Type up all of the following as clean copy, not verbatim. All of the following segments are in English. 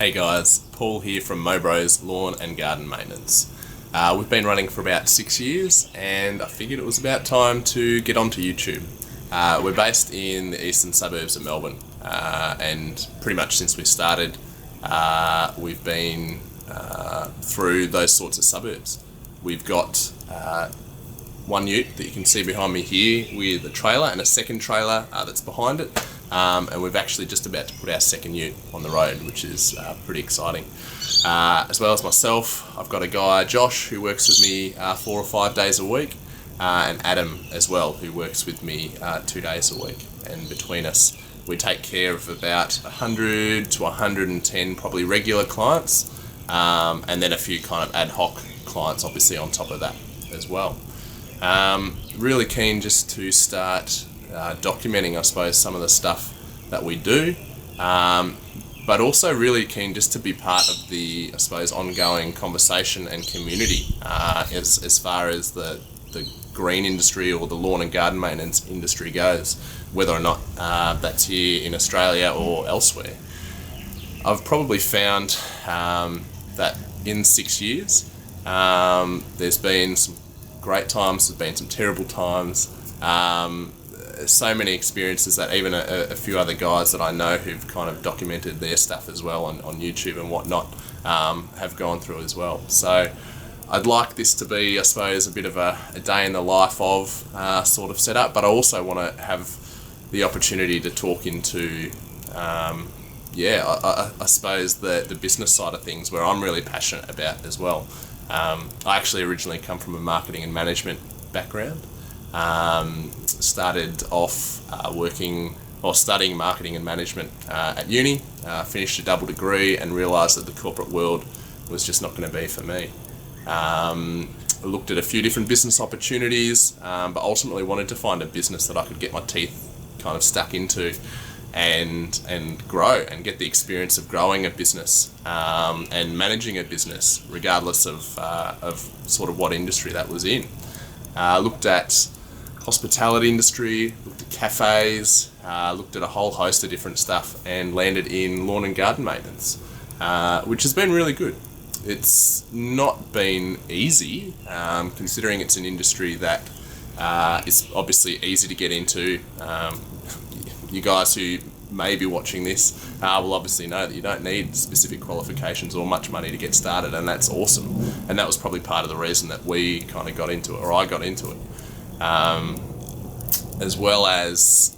Hey guys, Paul here from Mow Bros Lawn and Garden Maintenance. We've been running for about 6 years and I figured it was about time to get onto YouTube. We're based in the eastern suburbs of Melbourne and pretty much since we started we've been through those sorts of suburbs. We've got one ute that you can see behind me here with a trailer and a second trailer that's behind it. And we've actually just about to put our second ute on the road, which is pretty exciting. As well as myself, I've got a guy, Josh, who works with me 4 or 5 days a week, and Adam as well, who works with me 2 days a week. And between us, we take care of about 100 to 110 probably regular clients, and then a few kind of ad hoc clients obviously on top of that as well. Really keen just to start documenting, I suppose, some of the stuff that we do, but also really keen just to be part of the, I suppose, ongoing conversation and community as far as the green industry or the lawn and garden maintenance industry goes, whether or not that's here in Australia or elsewhere. I've probably found that in 6 years there's been some great times, there's been some terrible times, so many experiences that even a few other guys that I know who've kind of documented their stuff as well on YouTube and whatnot have gone through as well. So I'd like this to be, I suppose, a bit of a day in the life of sort of setup, but I also want to have the opportunity to talk into I suppose the business side of things, where I'm really passionate about as well. I actually originally come from a marketing and management background. Started off studying marketing and management at uni, finished a double degree and realised that the corporate world was just not going to be for me. I looked at a few different business opportunities, but ultimately wanted to find a business that I could get my teeth kind of stuck into and grow and get the experience of growing a business and managing a business regardless of sort of what industry that was in. Looked at hospitality industry, looked at cafes, looked at a whole host of different stuff and landed in lawn and garden maintenance, which has been really good. It's not been easy, considering it's an industry that is obviously easy to get into. You guys who may be watching this will obviously know that you don't need specific qualifications or much money to get started, and that's awesome. And that was probably part of the reason that we kind of got into it, or I got into it. As well as,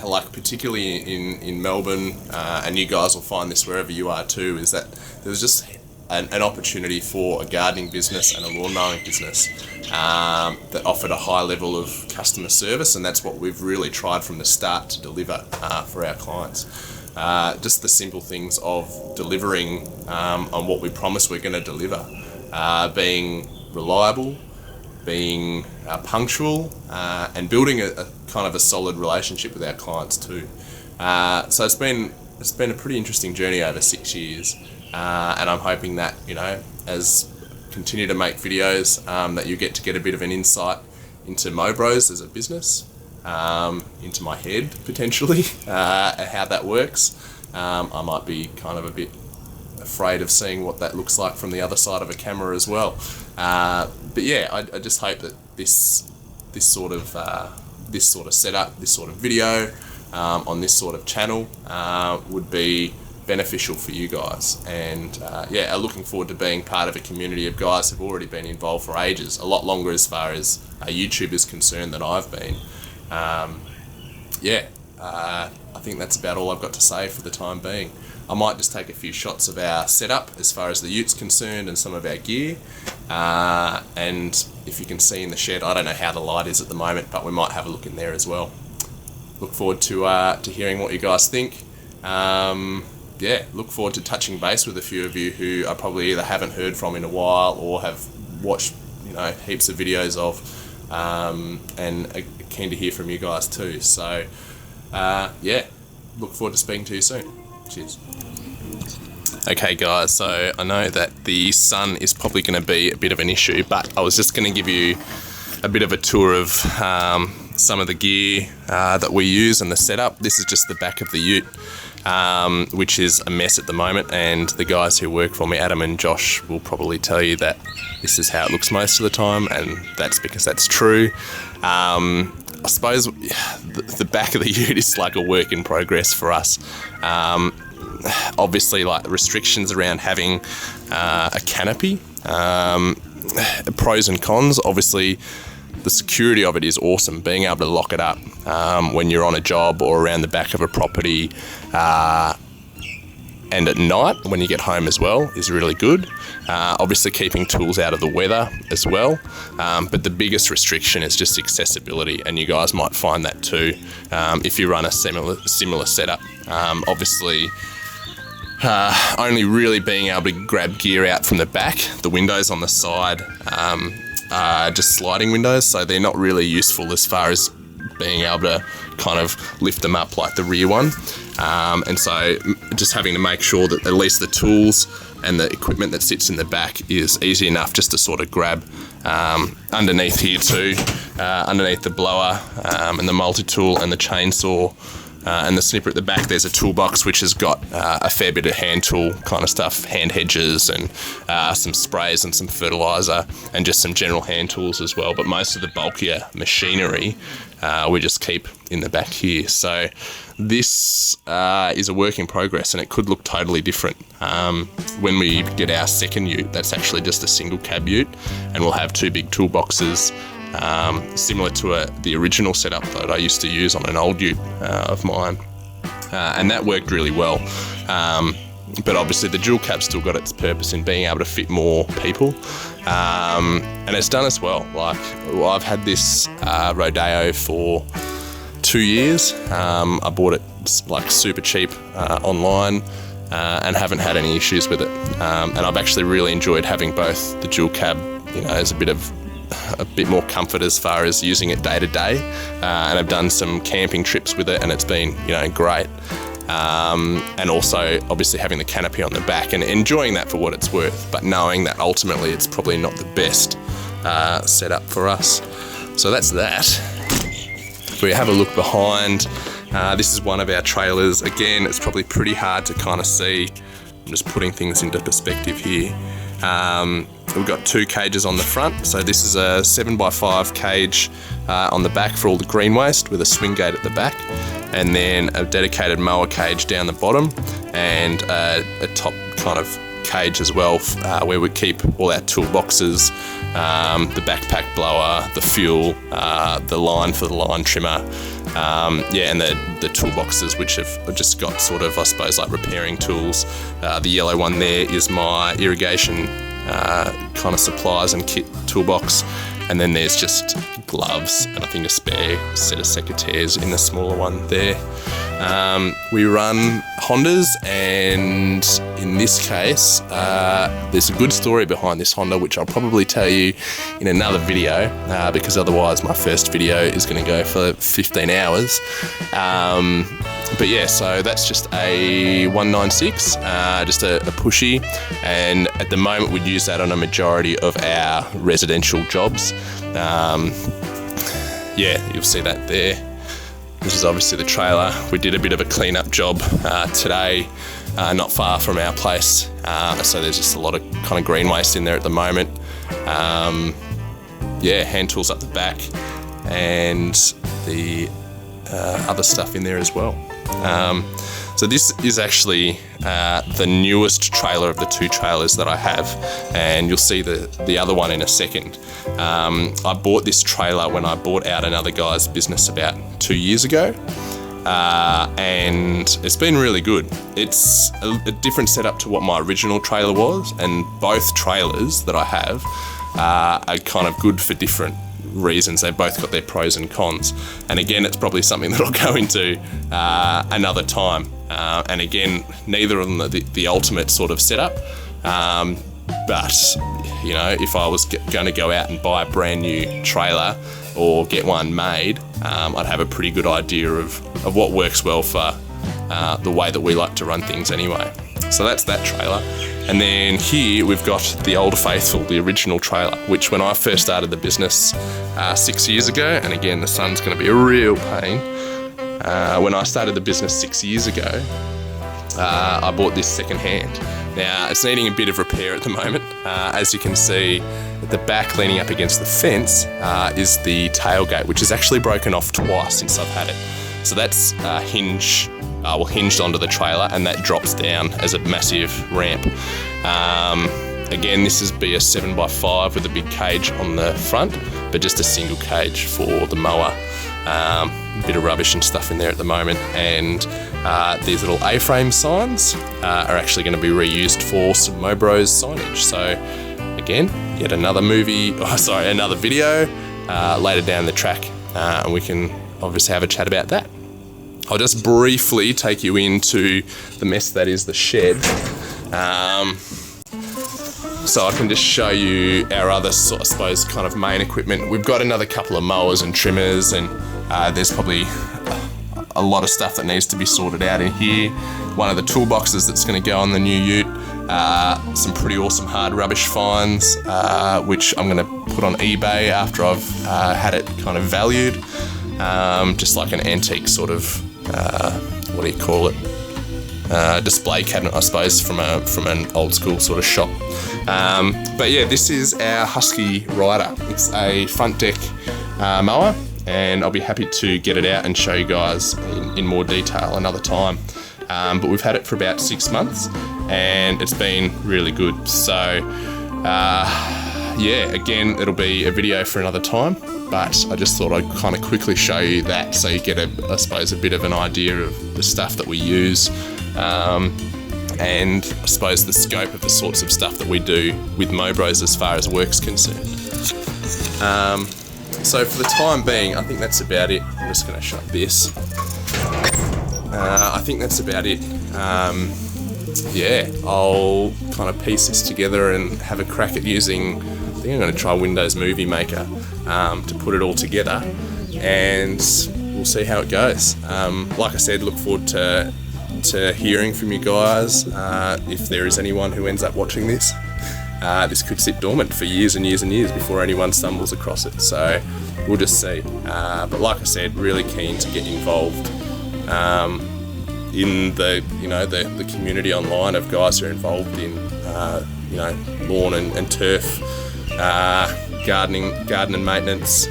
like, particularly in Melbourne, and you guys will find this wherever you are too, is that there's just an opportunity for a gardening business and a lawn mowing business that offered a high level of customer service, and that's what we've really tried from the start to deliver for our clients. Just the simple things of delivering on what we promise we're going to deliver, being reliable, being punctual, and building a kind of a solid relationship with our clients too. So it's been a pretty interesting journey over 6 years, and I'm hoping that, you know, as continue to make videos, that you get to get a bit of an insight into Mow Bros as a business, into my head potentially, how that works. I might be kind of a bit afraid of seeing what that looks like from the other side of a camera as well. But yeah, I just hope that this sort of setup, this sort of video on this sort of channel would be beneficial for you guys, and I'm looking forward to being part of a community of guys who've already been involved for ages, a lot longer as far as YouTube is concerned than I've been. I think that's about all I've got to say for the time being. I might just take a few shots of our setup as far as the ute's concerned and some of our gear, and if you can see in the shed, I don't know how the light is at the moment, but we might have a look in there as well. Look forward to hearing what you guys think. Look forward to touching base with a few of you who I probably either haven't heard from in a while or have watched, you know, heaps of videos of, and are keen to hear from you guys too. So look forward to speaking to you soon. Cheers. Okay guys, so I know that the sun is probably going to be a bit of an issue, but I was just going to give you a bit of a tour of some of the gear that we use and the setup. This is just the back of the ute, which is a mess at the moment, and the guys who work for me, Adam and Josh, will probably tell you that this is how it looks most of the time, and that's because that's true. I suppose the back of the ute is like a work in progress for us. Obviously, like restrictions around having a canopy, pros and cons. Obviously, the security of it is awesome. Being able to lock it up when you're on a job or around the back of a property, and at night when you get home as well is really good. Obviously keeping tools out of the weather as well, but the biggest restriction is just accessibility, and you guys might find that too if you run a similar setup. Obviously only really being able to grab gear out from the back. The windows on the side are just sliding windows, so they're not really useful as far as being able to kind of lift them up like the rear one. And so just having to make sure that at least the tools and the equipment that sits in the back is easy enough just to sort of grab. Underneath here too, underneath the blower and the multi-tool and the chainsaw and the snipper at the back, there's a toolbox which has got a fair bit of hand tool kind of stuff, hand hedges and some sprays and some fertiliser and just some general hand tools as well. But most of the bulkier machinery we just keep in the back here. So this is a work in progress, and it could look totally different when we get our second ute. That's actually just a single cab ute, and we'll have two big toolboxes similar to the original setup that I used to use on an old ute of mine, and that worked really well. But obviously the dual cab's still got its purpose in being able to fit more people, and it's done as well. Like, I've had this Rodeo for 2 years. I bought it like super cheap online and haven't had any issues with it, and I've actually really enjoyed having both the dual cab, you know, as a bit more comfort as far as using it day to day, and I've done some camping trips with it, and it's been, you know, great. And also obviously having the canopy on the back and enjoying that for what it's worth, but knowing that ultimately it's probably not the best setup for us. So that's that. If we have a look behind, this is one of our trailers. Again, it's probably pretty hard to kind of see. I'm just putting things into perspective here. We've got 2 cages on the front, so this is a 7x5 cage on the back for all the green waste with a swing gate at the back, and then a dedicated mower cage down the bottom, and a top kind of cage as well where we keep all our toolboxes, the backpack blower, the fuel, the line for the line trimmer, and the toolboxes which have just got sort of, I suppose, like repairing tools. The yellow one there is my irrigation kind of supplies and kit toolbox, and then there's just gloves and I think a spare set of secateurs in the smaller one there. We run Hondas, and in this case there's a good story behind this Honda which I'll probably tell you in another video, because otherwise my first video is going to go for 15 hours. But yeah, so that's just a 196, just a pushy, and at the moment we'd use that on a majority of our residential jobs. You'll see that there. This is obviously the trailer. We did a bit of a clean-up job today, not far from our place, so there's just a lot of kind of green waste in there at the moment. Hand tools up the back, and the other stuff in there as well. So this is actually the newest trailer of the 2 trailers that I have, and you'll see the other one in a second. I bought this trailer when I bought out another guy's business about 2 years ago, and it's been really good. It's a different setup to what my original trailer was, and both trailers that I have are kind of good for different reasons. They've both got their pros and cons, and again, it's probably something that I'll go into another time. And again, neither of them are the ultimate sort of setup, but you know, if I was going to go out and buy a brand new trailer or get one made, I'd have a pretty good idea of what works well for the way that we like to run things anyway. So that's that trailer. And then here we've got the Old Faithful, the original trailer, which when I first started the business 6 years ago, and again the sun's going to be a real pain, when I started the business 6 years ago, I bought this second hand. Now it's needing a bit of repair at the moment. As you can see at the back leaning up against the fence is the tailgate, which is actually broken off twice since I've had it. So that's hinged onto the trailer, and that drops down as a massive ramp. Again, this is be a 7x5 with a big cage on the front, but just a single cage for the mower. A bit of rubbish and stuff in there at the moment, and these little A-frame signs are actually going to be reused for some Mow Bros signage. So again, yet another video later down the track, and we can obviously have a chat about that. I'll just briefly take you into the mess that is the shed. So I can just show you our other, I suppose, kind of main equipment. We've got another couple of mowers and trimmers, and there's probably a lot of stuff that needs to be sorted out in here. One of the toolboxes that's going to go on the new ute. Some pretty awesome hard rubbish finds, which I'm going to put on eBay after I've had it kind of valued. Just like an antique sort of, what do you call it? Display cabinet, I suppose, from an old school sort of shop. But yeah, this is our Husky Rider. It's a front deck mower, and I'll be happy to get it out and show you guys in more detail another time. But we've had it for about 6 months, and it's been really good. So yeah, again, it'll be a video for another time, but I just thought I'd kind of quickly show you that so you get, I suppose, a bit of an idea of the stuff that we use, and I suppose the scope of the sorts of stuff that we do with Mow Bros as far as work's concerned. So for the time being, I think that's about it. I'm just going to shut this. I think that's about it. Yeah, I'll kind of piece this together and have a crack at using, I think I'm going to try Windows Movie Maker to put it all together, and we'll see how it goes. Like I said, look forward to hearing from you guys. If there is anyone who ends up watching this, this could sit dormant for years and years and years before anyone stumbles across it, so we'll just see. But like I said, really keen to get involved in the community online of guys who are involved in lawn and turf, garden and maintenance,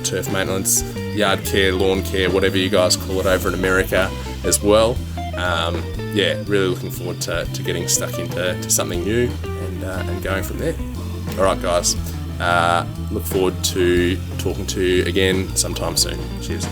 turf maintenance, yard care, lawn care, whatever you guys call it over in America as well. Yeah, really looking forward to getting stuck into something new and going from there. All right, guys. Look forward to talking to you again sometime soon. Cheers.